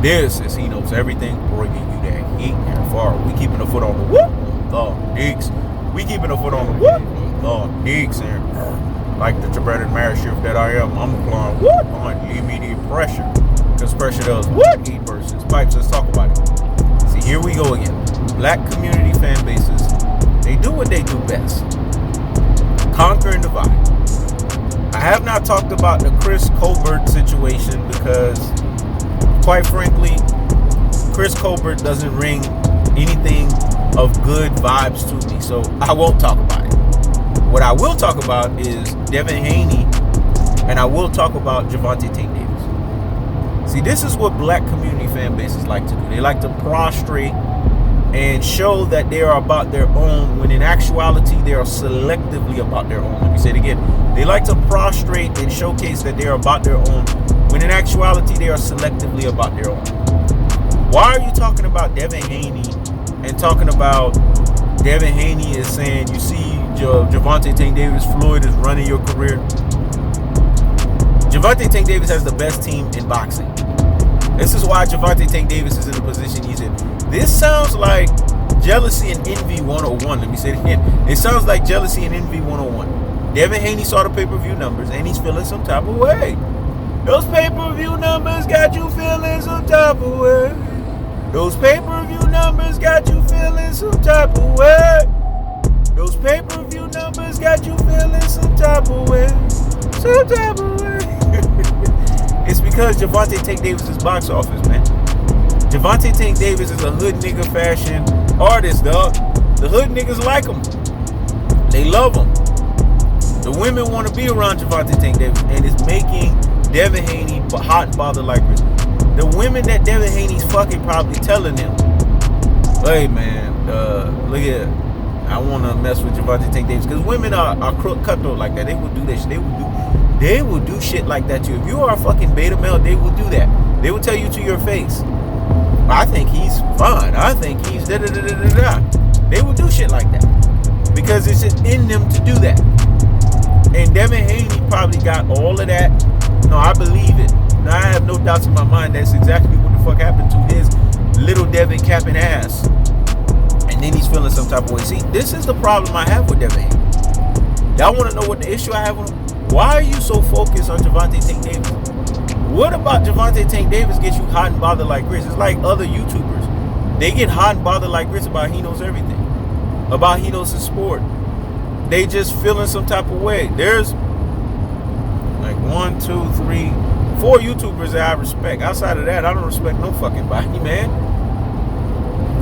This is He Knows Everything, bringing you that heat and far. We keeping a foot on the whoop, the Knicks. We keeping a foot on the whoop, the Knicks. And like the Tibetan marriage shift that I am, I'm applying what on immediate pressure. Because pressure does what? Heat versus pipes. Let's talk about it. See, here we go again. Black community fan bases, they do what they do best. Conquer and divide. I have not talked about the Chris Colbert situation because, quite frankly, Chris Colbert doesn't ring anything of good vibes to me, so I won't talk about it. What I will talk about is Devin Haney, and I will talk about Gervonta Davis. See, this is what black community fan bases like to do. They like to prostrate and show that they are about their own, when in actuality they are selectively about their own. Let me say it again. They like to prostrate and showcase that they are about their own, when in actuality they are selectively about their own. Why are you talking about Devin Haney and talking about Devin Haney is saying, you see, Gervonta Davis, Floyd is running your career? Gervonta Davis has the best team in boxing. This is why Gervonta Davis is in the position he's in. This sounds like jealousy and envy 101. Let me say it again. It sounds like jealousy and envy 101. Devin Haney saw the pay-per-view numbers and he's feeling some type of way. Those pay-per-view numbers got you feeling some type of way. Those pay-per-view numbers got you feeling some type of way. Those pay-per-view numbers got you feeling some type of way. Some type of way. It's because Gervonta Davis' box office, man. Gervonta Davis is a hood nigga fashion artist, dog. The hood niggas like him. They love him. The women want to be around Gervonta Davis, and it's making Devin Haney hot and bothered like this. The women that Devin Haney's fucking probably telling him, hey man, look at, I want to mess with Gervonta Davis, because women are cutthroat like that. They will do that shit. They will do shit like that to you. If you are a fucking beta male, they will do that. They will tell you to your face, I think he's fine. I think he's da da da da da da. They will do shit like that because it's just in them to do that. And Devin Haney probably got all of that. No, I believe it. Now, I have no doubts in my mind that's exactly what the fuck happened to his little Devin capping ass. And then he's feeling some type of way. See, this is the problem I have with Devin Haney. Y'all want to know what the issue I have with him? Why are you so focused on Gervonta Davis? What about Gervonta Davis gets you hot and bothered like grits? It's like other YouTubers. They get hot and bothered like grits about He Knows Everything. About He Knows His Sport. They just feeling some type of way. There's like 1, 2, 3, 4 YouTubers that I respect. Outside of that, I don't respect no fucking body, man.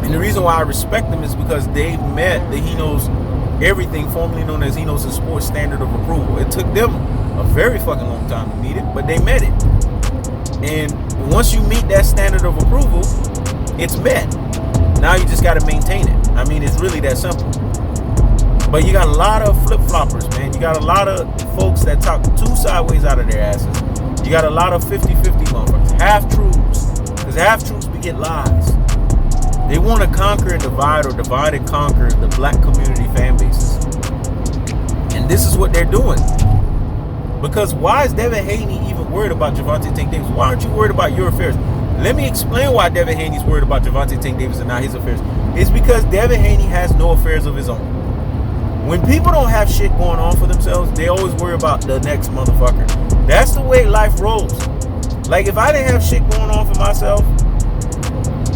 And the reason why I respect them is because they met the He Knows Everything, formerly known as He Knows His Sport standard of approval. It took them a very fucking long time to meet it, but they met it. And once you meet that standard of approval, it's met. Now you just got to maintain it. I mean, it's really that simple. But you got a lot of flip-floppers, man. You got a lot of folks that talk too sideways out of their asses. You got a lot of 50-50 motherfuckers. Half-truths. Because half-truths beget lies. They want to conquer and divide, or divide and conquer the black community fan bases. And this is what they're doing. Because why is Devin Haney even worried about Gervonta Davis? Why aren't you worried about your affairs? Let me explain why Devin Haney's worried about Gervonta Davis and not his affairs. It's because Devin Haney has no affairs of his own. When people don't have shit going on for themselves, they always worry about the next motherfucker. That's the way life rolls. Like, if I didn't have shit going on for myself,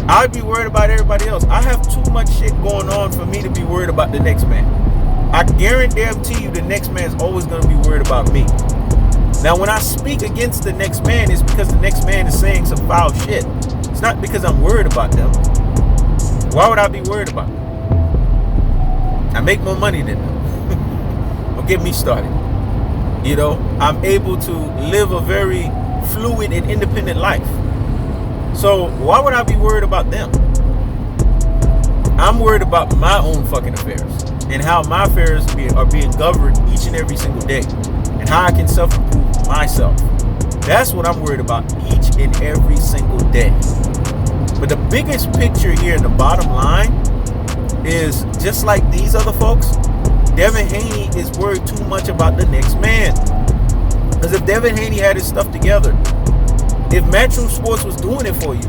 I'd be worried about everybody else. I have too much shit going on for me to be worried about the next man. I guarantee you the next man is always going to be worried about me. Now, when I speak against the next man, it's because the next man is saying some foul shit. It's not because I'm worried about them. Why would I be worried about them? I make more money than them. Don't get me started. You know, I'm able to live a very fluid and independent life. So why would I be worried about them? I'm worried about my own fucking affairs and how my affairs are being governed each and every single day, and how I can self-improve myself. That's what I'm worried about each and every single day. But the biggest picture here, the bottom line, is just like these other folks, Devin Haney is worried too much about the next man. Because if Devin Haney had his stuff together, if Matchroom Sports was doing it for you,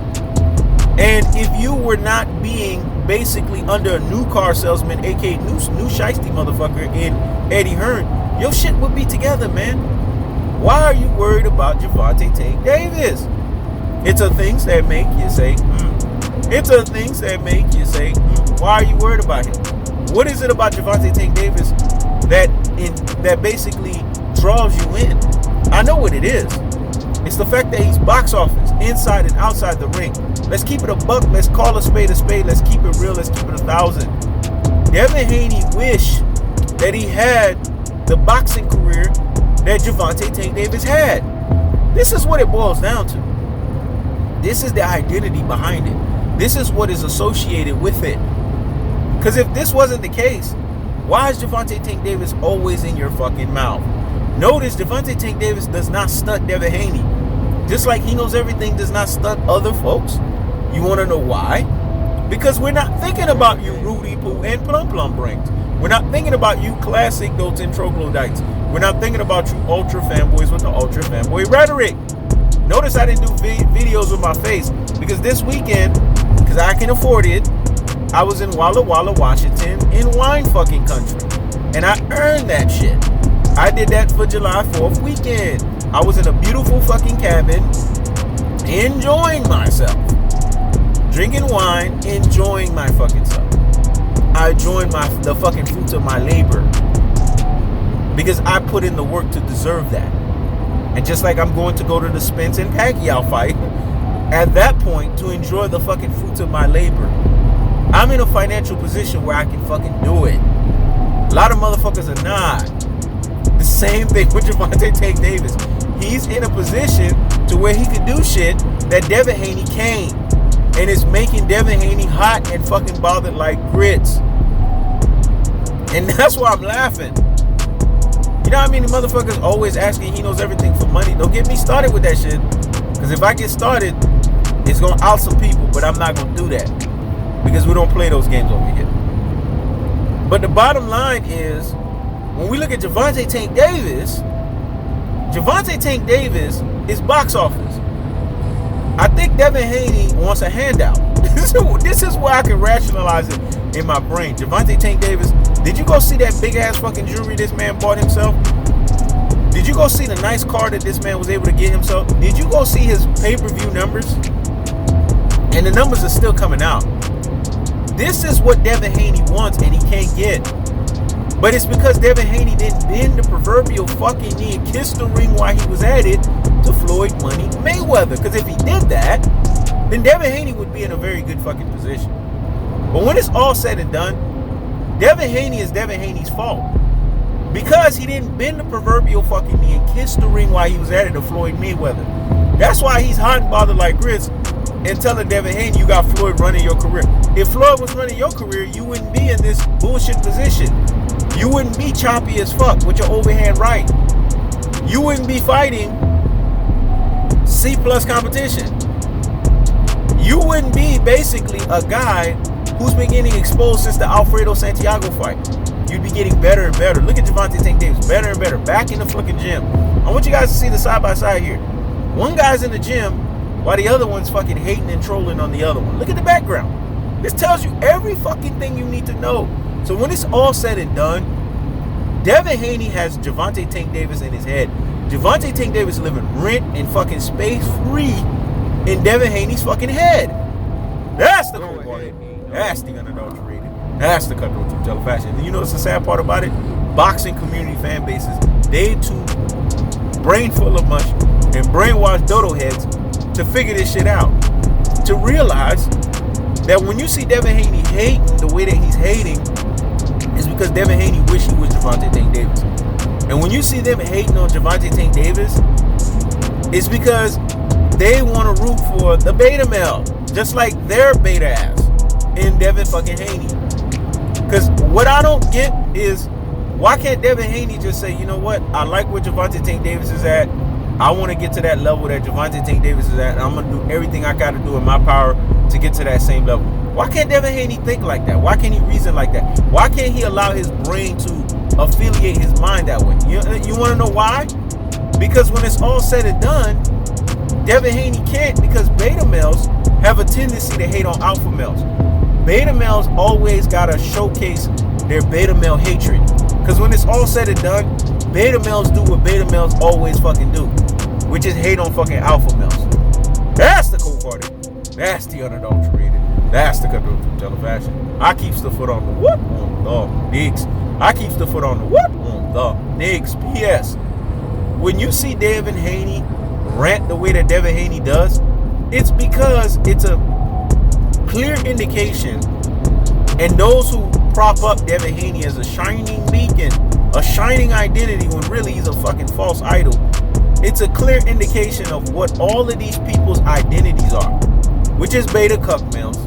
And if you were not being basically under a new car salesman, aka new shiesty motherfucker in Eddie Hearn, your shit would be together, man. Why are you worried about Gervonta Tank Davis? It's the things that make you say, It's the things that make you say, Why are you worried about him? What is it about Gervonta Tank Davis that basically draws you in? I know what it is. It's the fact that he's box office, inside and outside the ring. Let's keep it a buck. Let's call a spade a spade. Let's keep it real. Let's keep it 1,000. Devin Haney wished that he had the boxing career that Gervonta Tank Davis had. This is what it boils down to. This is the identity behind it. This is what is associated with it. Because if this wasn't the case, why is Gervonta Tank Davis always in your fucking mouth? Notice Gervonta Tank Davis does not stunt Devin Haney. Just like he knows everything does not stunt other folks. You want to know why? Because we're not thinking about you Rudy Poo and Plum Plum Brains. We're not thinking about you classic Dolton Troglodytes. We're not thinking about you ultra fanboys with the ultra fanboy rhetoric. Notice I didn't do videos with my face because this weekend, because I can afford it, I was in Walla Walla, Washington, in wine fucking country. And I earned that shit. I did that for July 4th weekend. I was in a beautiful fucking cabin, enjoying myself. Drinking wine, enjoying my fucking self. I enjoyed the fucking fruits of my labor. Because I put in the work to deserve that. And just like I'm going to go to the Spence and Pacquiao fight, at that point, to enjoy the fucking fruits of my labor, I'm in a financial position where I can fucking do it. A lot of motherfuckers are not. The same thing with Gervonta Tank Davis. He's in a position to where he could do shit that Devin Haney can't. And it's making Devin Haney hot and fucking bothered like grits. And that's why I'm laughing. You know how many motherfuckers always asking he knows everything for money? Don't get me started with that shit. Because if I get started, it's going to out some people. But I'm not going to do that. Because we don't play those games over here. But the bottom line is, when we look at Gervonta Tank Davis is box office. I think Devin Haney wants a handout. This is why I can rationalize it in my brain. Gervonta Tank Davis, did you go see that big ass fucking jewelry this man bought himself? Did you go see the nice car that this man was able to get himself? Did you go see his pay-per-view numbers? And the numbers are still coming out. This is what Devin Haney wants and he can't get. But it's because Devin Haney didn't bend the proverbial fucking knee and kiss the ring while he was at it to Floyd Money Mayweather. Because if he did that, then Devin Haney would be in a very good fucking position. But when it's all said and done, Devin Haney is Devin Haney's fault. Because he didn't bend the proverbial fucking knee and kiss the ring while he was at it to Floyd Mayweather. That's why he's hot and bothered like grits and telling Devin Haney you got Floyd running your career. If Floyd was running your career, you wouldn't be in this bullshit position. You wouldn't be choppy as fuck with your overhand right. You wouldn't be fighting C+ competition. You wouldn't be basically a guy who's been getting exposed since the Alfredo Santiago fight. You'd be getting better and better. Look at Gervonta Tank Davis, better and better, back in the fucking gym. I want you guys to see the side by side here. One guy's in the gym while the other one's fucking hating and trolling on the other one. Look at the background. This tells you every fucking thing you need to know. So when it's all said and done, Devin Haney has Gervonta Tank Davis in his head. Gervonta Tank Davis living rent and fucking space free in Devin Haney's fucking head. That's the cold part. That's the unadulterated. That's the cutthroat truth tell fashion. And you know what's the sad part about it? Boxing community fan bases, they too brain full of mush and brainwashed dodo heads to figure this shit out. To realize that when you see Devin Haney hating the way that he's hating, it's because Devin Haney wish he was Gervonta Tank Davis. And when you see them hating on Gervonta Tank Davis, it's because they want to root for the beta male, just like their beta ass in Devin fucking Haney. Because what I don't get is, why can't Devin Haney just say, you know what, I like where Gervonta Tank Davis is at. I want to get to that level that Gervonta Tank Davis is at, and I'm going to do everything I got to do in my power to get to that same level. Why can't Devin Haney think like that? Why can't he reason like that? Why can't he allow his brain to affiliate his mind that way? You want to know why? Because when it's all said and done, Devin Haney can't, because beta males have a tendency to hate on alpha males. Beta males always gotta showcase their beta male hatred. Because when it's all said and done, beta males do what beta males always fucking do, which is hate on fucking alpha males. That's the cold-hearted. That's the unadulterated. That's the Gervonta fashion. I keeps the foot on the what on the Knicks. I keeps the foot on the what on the Knicks. P.S. When you see Devin Haney rant the way that Devin Haney does, it's because it's a clear indication, and those who prop up Devin Haney as a shining beacon, a shining identity, when really he's a fucking false idol, it's a clear indication of what all of these people's identities are, which is beta cuck males,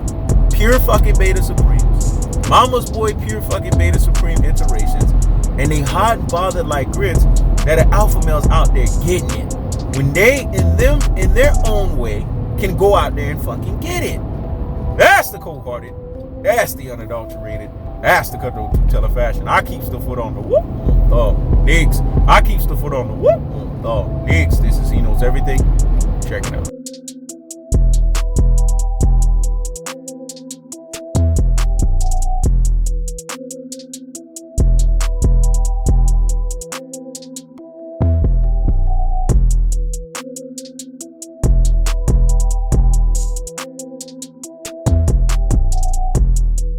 pure fucking beta supremes, mama's boy pure fucking beta supreme iterations, and they hot and bothered like grits that are alpha males out there getting it, when they in their own way can go out there and fucking get it. That's the cold-hearted. That's the unadulterated. That's the Gervonta fashion. I keeps the foot on the whoop on the Knicks. I keeps the foot on the whoop on the Knicks. This is He Knows Everything. Check it out.